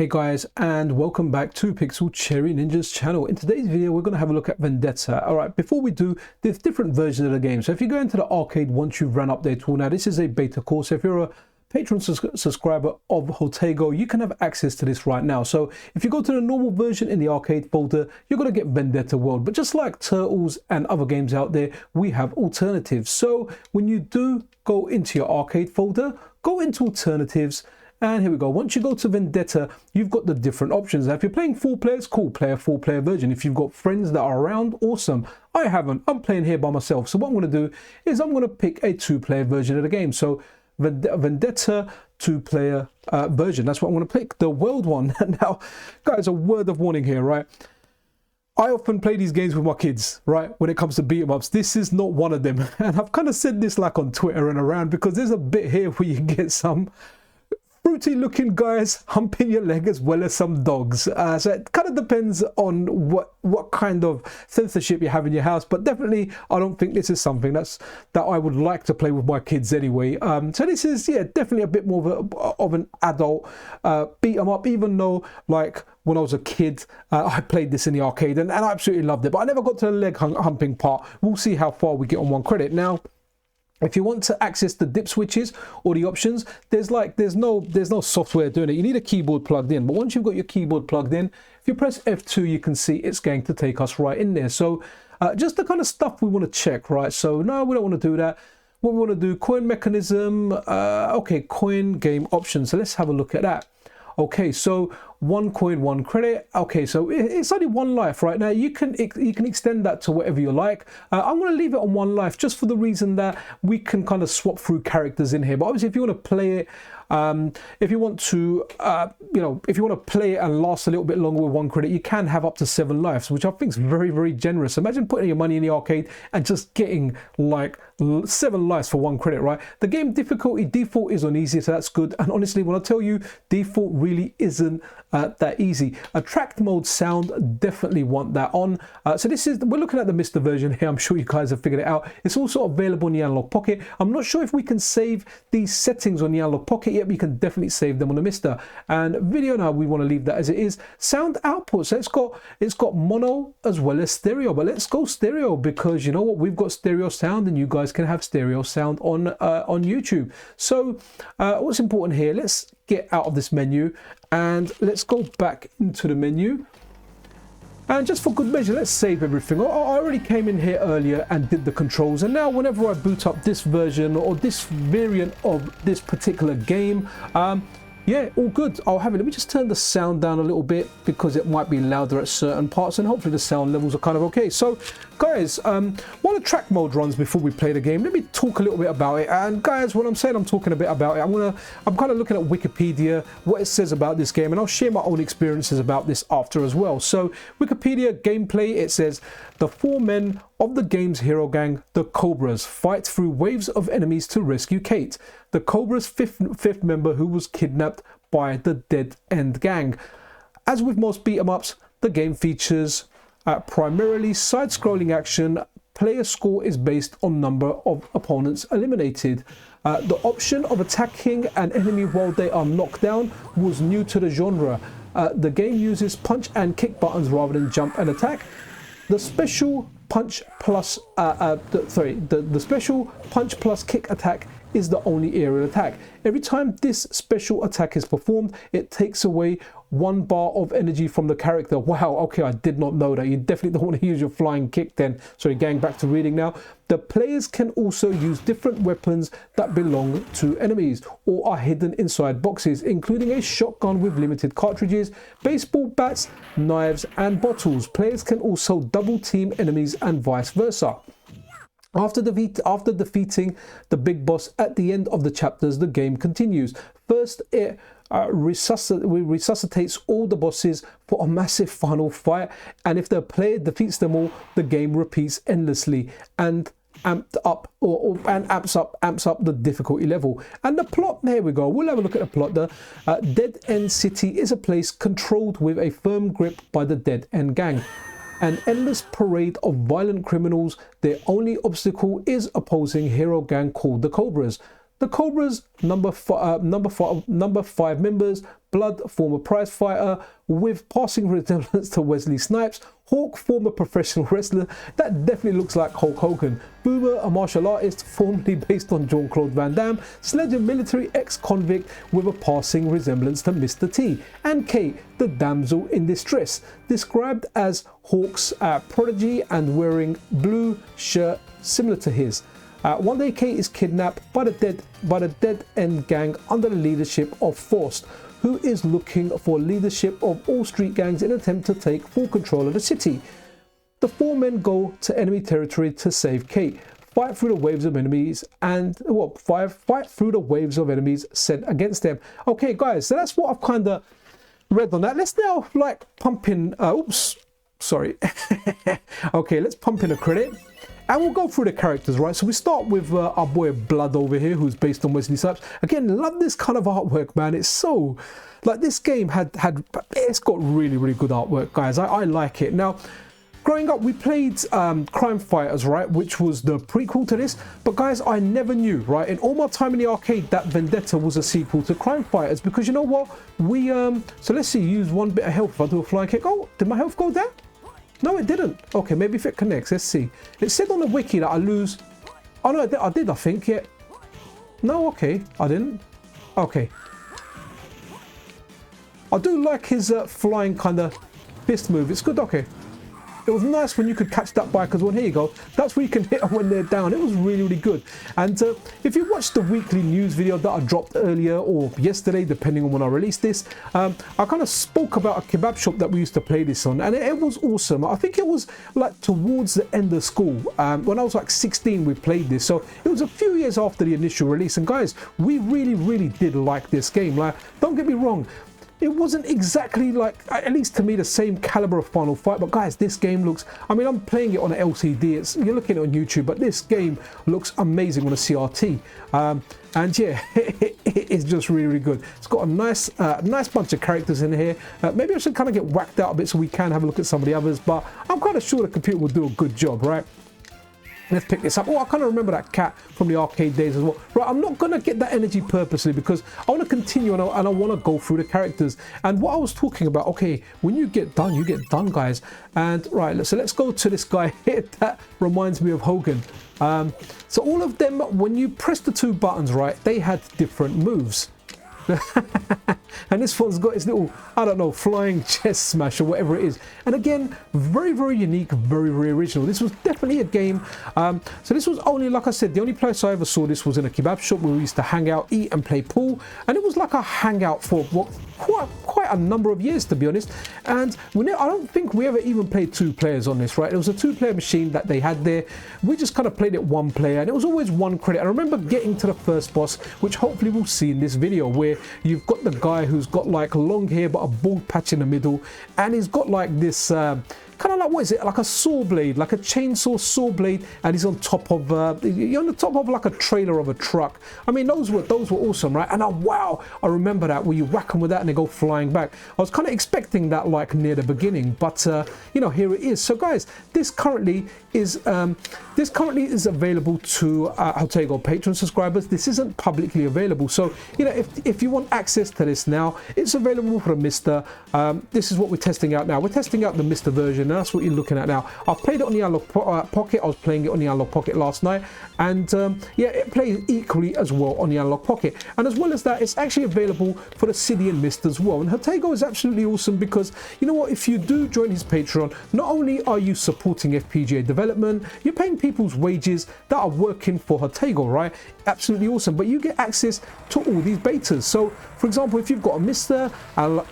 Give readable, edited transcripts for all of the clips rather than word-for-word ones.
Hey guys, and welcome back to Pixel Cherry Ninja's channel. In today's video we're going to have a look at Vendetta. Alright, before we do, there's different versions of the game. So if you go into the arcade once you've run up their tool, now this is a beta course. If you're a Patreon subscriber of Jotego, you can have access to this right now. So if you go to the normal version in the arcade folder, you're going to get Vendetta World. But just like Turtles and other games out there, we have alternatives. So when you do go into your arcade folder, go into alternatives. And here we go. Once you go to Vendetta, you've got the different options. Now, if you're playing 4 players, cool, play a 4-player version. If you've got friends that are around, awesome. I haven't. I'm playing here by myself. So what I'm going to do is I'm going to pick a 2-player version of the game. So Vendetta 2-player version. That's what I'm going to pick, the world one. Now, guys, a word of warning here, right? I often play these games with my kids, right? When it comes to beat 'em ups, this is not one of them. And I've kind of said this like on Twitter and around because there's a bit here where you get some fruity looking guys humping your leg as well as some dogs. So it kind of depends on what kind of censorship you have in your house, but definitely I don't think this is something that I would like to play with my kids anyway. So this is, yeah, definitely a bit more of an adult beat 'em up, even though like when I was a kid I played this in the arcade and I absolutely loved it, but I never got to the leg humping part. We'll see how far we get on one credit. Now, if you want to access the dip switches or the options, there's no software doing it. You need a keyboard plugged in. But once you've got your keyboard plugged in, if you press F2, you can see it's going to take us right in there. So just the kind of stuff we want to check, right? So no, we don't want to do that. What we want to do, coin mechanism, okay, coin game options. So let's have a look at that. Okay, so 1 coin, 1 credit. Okay, so it's only 1 life right now. You can extend that to whatever you like. I'm going to leave it on 1 life just for the reason that we can kind of swap through characters in here. But obviously, if you want to play it, if you want to, if you want to play it and last a little bit longer with 1 credit, you can have up to 7 lives, which I think is very, very generous. Imagine putting your money in the arcade and just getting like 7 lives for 1 credit, right? The game difficulty default is on easy, so that's good. And honestly, when I tell you default really isn't that easy. Attract mode sound, definitely want that on. So this is, we're looking at the MiSTer version here. I'm sure you guys have figured it out. It's also available in the Analogue Pocket. I'm not sure if we can save these settings on the Analogue Pocket yet, but you can definitely save them on the MiSTer. And video, now we want to leave that as it is. Sound output, so it's got mono as well as stereo, but let's go stereo because you know what, we've got stereo sound and you guys can have stereo sound on YouTube. So what's important here, let's get out of this menu and let's go back into the menu. And just for good measure, let's save everything. I already came in here earlier and did the controls, and now whenever I boot up this version or this variant of this particular game, yeah, all good. I'll have it. Let me just turn the sound down a little bit because it might be louder at certain parts, and hopefully the sound levels are kind of okay. So guys, while the track mode runs before we play the game, let me talk a little bit about it. And guys, when I'm saying I'm talking a bit about it, I'm kind of looking at Wikipedia, what it says about this game, and I'll share my own experiences about this after as well. So Wikipedia gameplay, it says the 4 men of the game's hero gang, the Cobras, fight through waves of enemies to rescue Kate, the Cobras' fifth member who was kidnapped by the Dead End gang. As with most beat-em-ups, the game features primarily side-scrolling action. Player score is based on number of opponents eliminated. The option of attacking an enemy while they are knocked down was new to the genre. The game uses punch and kick buttons rather than jump and attack. The special punch plus the special punch plus kick attack is the only aerial attack. Every time this special attack is performed, it takes away 1 bar of energy from the character. Wow, okay, I did not know that. You definitely don't want to use your flying kick then. Sorry, going back to reading now. The players can also use different weapons that belong to enemies or are hidden inside boxes, including a shotgun with limited cartridges, baseball bats, knives, and bottles. Players can also double team enemies and vice versa. After defeating the big boss at the end of the chapters, the game continues. First, it resuscitates all the bosses for a massive final fight, and if the player defeats them all, the game repeats endlessly and amps up the difficulty level. And the plot, there we go, we'll have a look at the plot. The Dead End City is a place controlled with a firm grip by the Dead End gang. An endless parade of violent criminals. Their only obstacle is opposing hero gang called the Cobras. The Cobras, number 5 members. Blood, former prize fighter with passing resemblance to Wesley Snipes. Hawk, former professional wrestler. That definitely looks like Hulk Hogan. Boomer, a martial artist formerly based on Jean-Claude Van Damme. Sledge, a military ex-convict with a passing resemblance to Mr. T. And Kate, the damsel in distress, described as Hawk's prodigy and wearing blue shirt similar to his. One day Kate is kidnapped by the dead end gang under the leadership of Faust, who is looking for leadership of all street gangs in an attempt to take full control of the city. The four men go to enemy territory to save Kate, fight through the waves of enemies fight through the waves of enemies sent against them. Okay guys, so that's what I've kind of read on that. Let's now like pump in okay, let's pump in a credit. And we'll go through the characters, right? So we start with our boy Blood over here, who's based on Wesley Snipes. Again, love this kind of artwork, man. It's so, like, this game it's got really, really good artwork, guys. I like it. Now, growing up, we played Crime Fighters, right? Which was the prequel to this. But guys, I never knew, right? In all my time in the arcade, that Vendetta was a sequel to Crime Fighters. Because you know what? We, so let's see, use one bit of health if I do a flying kick. Oh, did my health go down? No, it didn't. Okay, maybe if it connects, let's see. It said on the wiki that I lose. Oh no, I did, I think, yeah. No, okay, I didn't. Okay. I do like his flying kind of fist move. It's good, okay. It was nice when you could catch that bike as well. Here you go. That's where you can hit them when they're down. It was really, really good. And if you watched the weekly news video that I dropped earlier or yesterday, depending on when I released this, I kind of spoke about a kebab shop that we used to play this on. And it was awesome. I think it was like towards the end of school. When I was like 16, we played this. So it was a few years after the initial release. And guys, we really, really did like this game. Like, don't get me wrong. It wasn't exactly like, at least to me, the same caliber of Final Fight, but guys, this game looks, I mean, I'm playing it on an LCD, you're looking at it on YouTube, but this game looks amazing on a CRT. And yeah, it's just really, really good. It's got a nice bunch of characters in here. Maybe I should kind of get whacked out a bit so we can have a look at some of the others, but I'm kind of sure the computer will do a good job, right? Let's pick this up. Oh, I kind of remember that cat from the arcade days as well. Right, I'm not going to get that energy purposely because I want to continue and I want to go through the characters. And what I was talking about, okay, when you get done, guys. And right, so let's go to this guy here. That reminds me of Hogan. So all of them, when you press the two buttons, right, they had different moves. And this one's got his little, I don't know, flying chest smash or whatever it is. And again, very, very unique, very, very original. This was definitely a game. So this was only, like I said, the only place I ever saw this was in a kebab shop where we used to hang out, eat and play pool. And it was like a hangout for quite a number of years, to be honest. And I don't think we ever even played two players on this, right? It was a two-player machine that they had there. We just kind of played it one player and it was always one credit. I remember getting to the first boss, which hopefully we'll see in this video, where you've got the guy who's got like long hair but a bald patch in the middle, and he's got like this kind of like, what is it, like a saw blade, like a chainsaw saw blade, and he's on top of you're on the top of like a trailer of a truck. I mean, those were awesome, right? And wow, I remember that, where you whack them with that and they go flying back. I was kind of expecting that like near the beginning, but you know, here it is. So guys, this currently is available to Jotego Patreon subscribers. This isn't publicly available, so you know, if you want access to this now, it's available for the MiSTer. This is what we're testing out now. We're testing out the MiSTer version. And that's what you're looking at now. I played it on the Analogue Pocket. I was playing it on the Analogue Pocket last night, and yeah, it plays equally as well on the Analogue Pocket. And as well as that, it's actually available for the SiDi and MiST as well. And Jotego is absolutely awesome because, you know what, if you do join his Patreon, not only are you supporting FPGA development, you're paying people's wages that are working for Jotego, right? Absolutely awesome. But you get access to all these betas. So, for example, if you've got a MiSTer,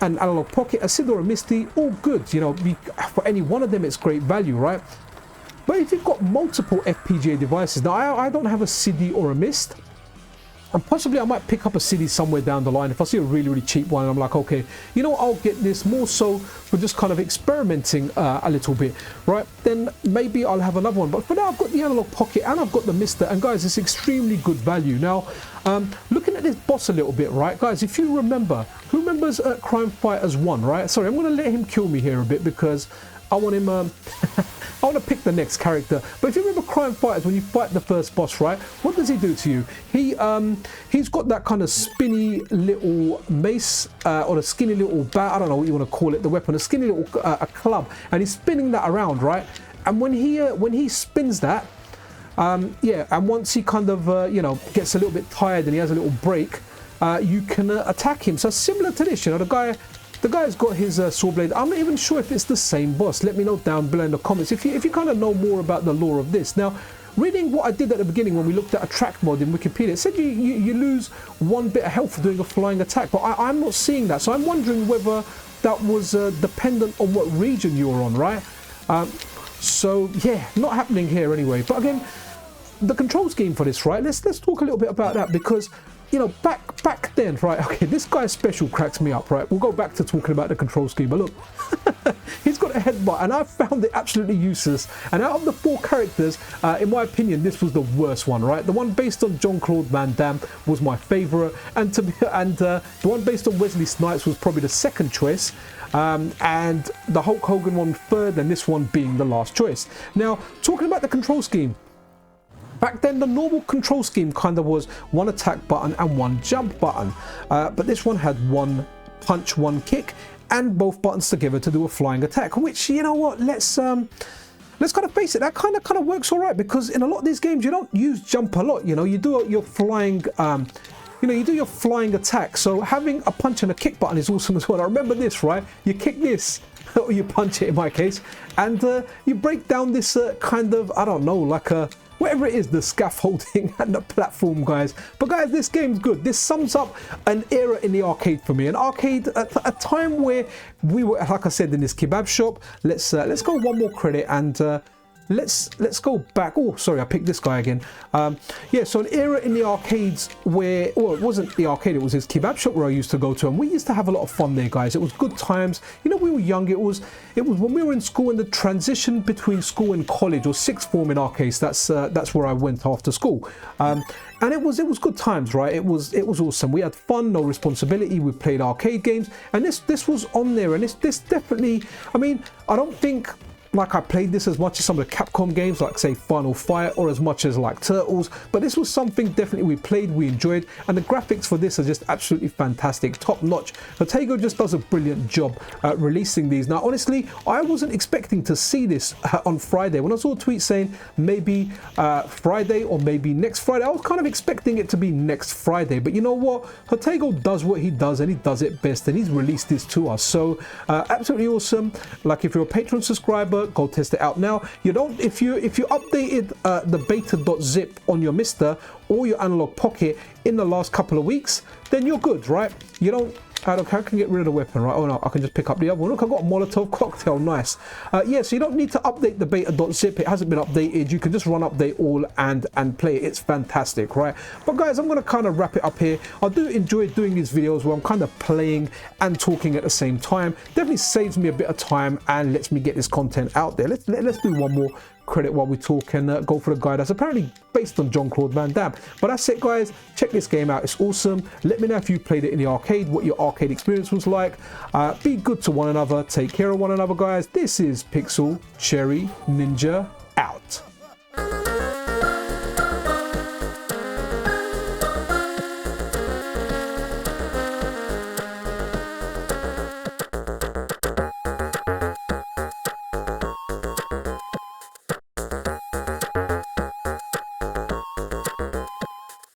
an Analogue Pocket, a SiDi or a MiST, all good. You know, for any one of them, it's great value, right? But if you've got multiple FPGA devices, now I don't have a SiDi or a MiST, and possibly I might pick up a SiDi somewhere down the line if I see a really, really cheap one and I'm like, okay, you know, I'll get this more so for just kind of experimenting a little bit, right? Then maybe I'll have another one. But for now, I've got the Analogue Pocket and I've got the MiSTer, and guys, it's extremely good value. Now, looking at this boss a little bit, right, guys, if you remember, who remembers Crime Fighters 1, right? Sorry, I'm going to let him kill me here a bit because I want him, I want to pick the next character. But if you remember Crime Fighters, when you fight the first boss, right, what does he do to you? He's got that kind of spinny little mace, or a skinny little bat, I don't know what you want to call it, the weapon, a skinny little a club, and he's spinning that around, right? And when he spins that, yeah, and once he kind of, you know, gets a little bit tired and he has a little break, you can attack him. So similar to this, you know, the guy's got his sword blade. I'm not even sure if it's the same boss. Let me know down below in the comments if you kind of know more about the lore of this. Now, reading what I did at the beginning when we looked at a track mod in Wikipedia, it said you lose 1 bit of health for doing a flying attack, but I'm not seeing that. So I'm wondering whether that was dependent on what region you were on, right? So yeah, not happening here anyway. But again, the control scheme for this, right? Let's talk a little bit about that, because you know, back then, right, okay, this guy's special cracks me up, right? We'll go back to talking about the control scheme, but look, he's got a headbutt, and I found it absolutely useless. And out of the 4 characters, in my opinion, this was the worst one, right? The one based on Jean-Claude Van Damme was my favorite, and the one based on Wesley Snipes was probably the second choice, and the Hulk Hogan one third, and this one being the last choice. Now, talking about the control scheme, back then, the normal control scheme kind of was 1 attack button and 1 jump button, but this one had 1 punch, 1 kick, and both buttons together to do a flying attack. Which, you know what, let's kind of face it, that kind of works all right, because in a lot of these games you don't use jump a lot. You know, you do your flying, you know, you do your flying attack. So having a punch and a kick button is awesome as well. I remember this, right? You kick this, or you punch it in my case, and you break down this kind of, I don't know, like a, whatever it is, the scaffolding and the platform, guys. But guys, this game's good. This sums up an era in the arcade for me. An arcade, a time where we were, like I said, in this kebab shop. Let's go 1 more credit, and let's go back. Oh, sorry, I picked this guy again. Yeah, so an era in the arcades where, well, it wasn't the arcade, it was his kebab shop where I used to go to, and we used to have a lot of fun there, guys. It was good times. You know, we were young. It was when we were in school, in the transition between school and college, or sixth form in our case. That's where I went after school. And it was good times, right? It was awesome. We had fun, no responsibility. We played arcade games, and this was on there, and this definitely, I mean, I don't think like I played this as much as some of the Capcom games, like say Final Fight, or as much as like Turtles, but this was something definitely we played, we enjoyed, and the graphics for this are just absolutely fantastic, top notch. Jotego just does a brilliant job at releasing these. Now honestly, I wasn't expecting to see this on Friday. When I saw a tweet saying maybe Friday or maybe next Friday, I was kind of expecting it to be next Friday, but you know what, Jotego does what he does, and he does it best, and he's released this to us. So absolutely awesome. Like, if you're a Patreon subscriber, go test it out now. You don't, if you updated the beta.zip on your MiSTer or your Analogue Pocket in the last couple of weeks, then you're good, right? You don't, I can get rid of the weapon, right? Oh no, I can just pick up the other one. Look, I've got a Molotov cocktail, nice. Yeah, so you don't need to update the beta.zip. It hasn't been updated. You can just run update all and play it. It's fantastic, right? But guys, I'm going to kind of wrap it up here. I do enjoy doing these videos where I'm kind of playing and talking at the same time. Definitely saves me a bit of time and lets me get this content out there. Let's do one more credit while we talk and go for the guy that's apparently based on Jean-Claude Van Damme. But that's it, guys. Check this game out. It's awesome. Let me know if you played it in the arcade, what your arcade experience was like. Be good to one another. Take care of one another, guys. This is Pixel Cherry Ninja out.